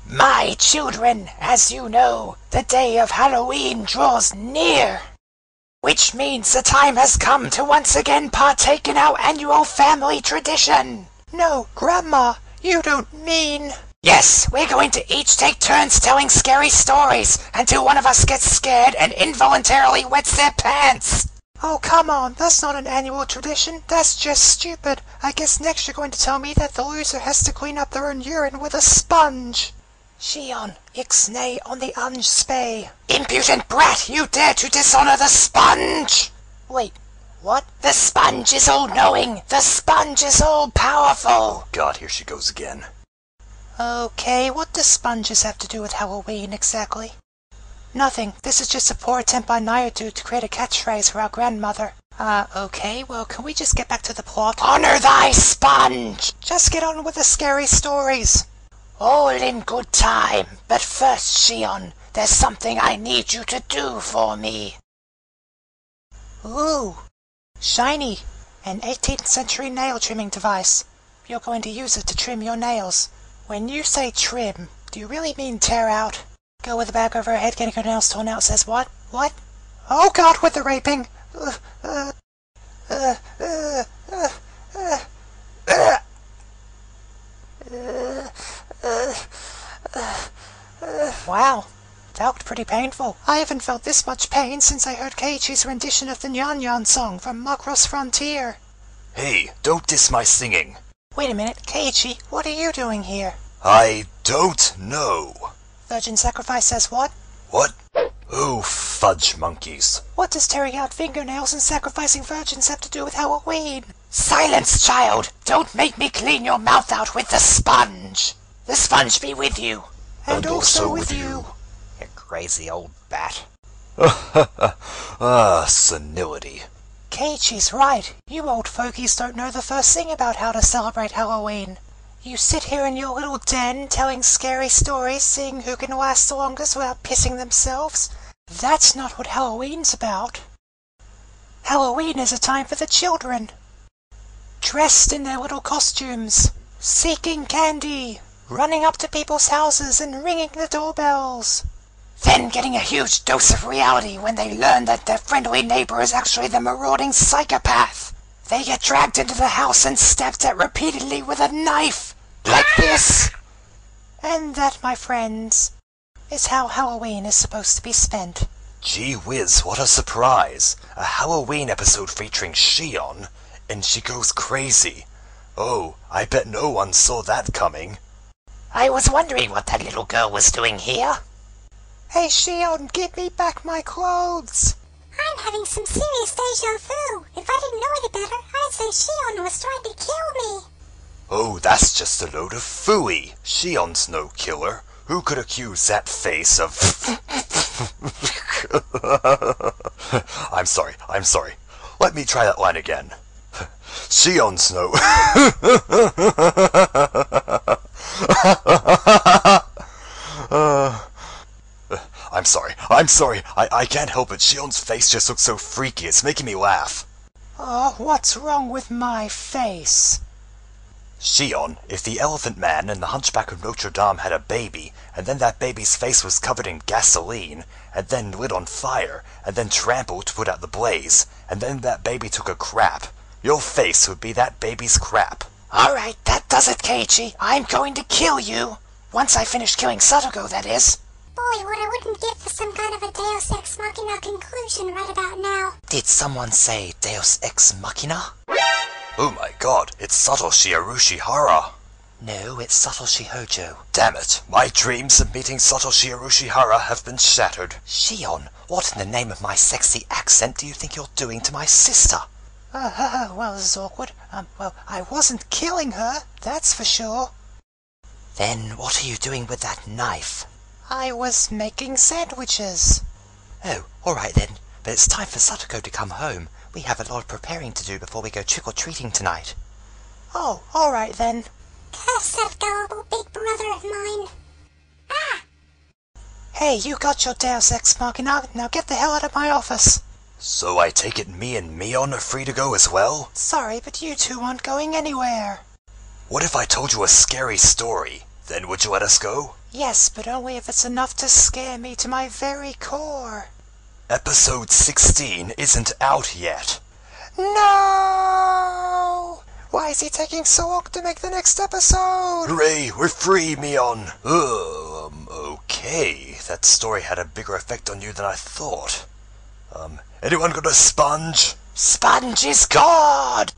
My children, as you know, the day of Halloween draws near, which means the time has come to once again partake in our annual family tradition. No, Grandma, you don't mean... Yes, we're going to each take turns telling scary stories until one of us gets scared and involuntarily wets their pants. Oh, come on, that's not an annual tradition, that's just stupid. I guess next you're going to tell me that the loser has to clean up their own urine with a sponge. Shion, ixnay on the unspay. Impudent brat, you dare to dishonor the sponge! Wait, what? The sponge is all-knowing, the sponge is all-powerful. God, here she goes again. Okay, what do sponges have to do with Halloween exactly? Nothing, this is just a poor attempt by Naruto to create a catchphrase for our grandmother. Okay, well, can we just get back to the plot? Honor thy sponge! Just get on with the scary stories. All in good time, but first, Shion, there's something I need you to do for me. Ooh, shiny, an 18th century nail trimming device. You're going to use it to trim your nails. When you say trim, do you really mean tear out? Girl with the back over her head getting her nails torn out says what? What? Oh God, with the raping! Wow, that looked pretty painful. I haven't felt this much pain since I heard Keiichi's rendition of the Nyan Nyan song from Macross Frontier. Hey, don't diss my singing. Wait a minute, Keiichi, what are you doing here? I don't know. Virgin sacrifice says what? What? Oh, fudge monkeys. What does tearing out fingernails and sacrificing virgins have to do with Halloween? Silence, child! Don't make me clean your mouth out with the sponge! The sponge be with you! And also with you. You crazy old bat. Senility. Keiichi's right. You old fogies don't know the first thing about how to celebrate Halloween. You sit here in your little den telling scary stories, seeing who can last the longest without pissing themselves. That's not what Halloween's about. Halloween is a time for the children. Dressed in their little costumes, seeking candy, running up to people's houses and ringing the doorbells. Then getting a huge dose of reality when they learn that their friendly neighbor is actually the marauding psychopath. They get dragged into the house and stabbed at repeatedly with a knife. Like this. And that, my friends, is how Halloween is supposed to be spent. Gee whiz, what a surprise. A Halloween episode featuring Shion, and she goes crazy. Oh, I bet no one saw that coming. I was wondering what that little girl was doing here. Hey Shion, give me back my clothes! I'm having some serious deja vu. If I didn't know any better, I'd say Shion was trying to kill me. Oh, that's just a load of phooey. Shion's no killer. Who could accuse that face of... I'm sorry. Let me try that line again. Shion's no... I'm sorry. I can't help it. Shion's face just looks so freaky. It's making me laugh. Oh, what's wrong with my face? Shion, if the Elephant Man and the Hunchback of Notre Dame had a baby, and then that baby's face was covered in gasoline, and then lit on fire, and then trampled to put out the blaze, and then that baby took a crap, your face would be that baby's crap. Alright, that does it, Keiichi. I'm going to kill you. Once I finish killing Satoko, that is. Boy, what I wouldn't give for some kind of a Deus Ex Machina conclusion right about now. Did someone say Deus Ex Machina? Oh my god, it's Satoshi Arushihara. No, it's Satoshi Hojo. Damn it, my dreams of meeting Satoshi Arushihara have been shattered. Shion, what in the name of my sexy accent do you think you're doing to my sister? Well, this is awkward. Well, I wasn't killing her, that's for sure. Then what are you doing with that knife? I was making sandwiches. Oh, alright then. But it's time for Satoko to come home. We have a lot of preparing to do before we go trick-or-treating tonight. Oh, alright then. Curse that gullible big brother of mine. Ah! Hey, you got your Deus Ex Machina. Now get the hell out of my office. So I take it me and Mion are free to go as well? Sorry, but you two aren't going anywhere. What if I told you a scary story? Then would you let us go? Yes, but only if it's enough to scare me to my very core. Episode 16 isn't out yet. No! Why is he taking so long to make the next episode? Hooray, we're free, Mion! Okay. That story had a bigger effect on you than I thought. Anyone got a sponge? Sponge is God!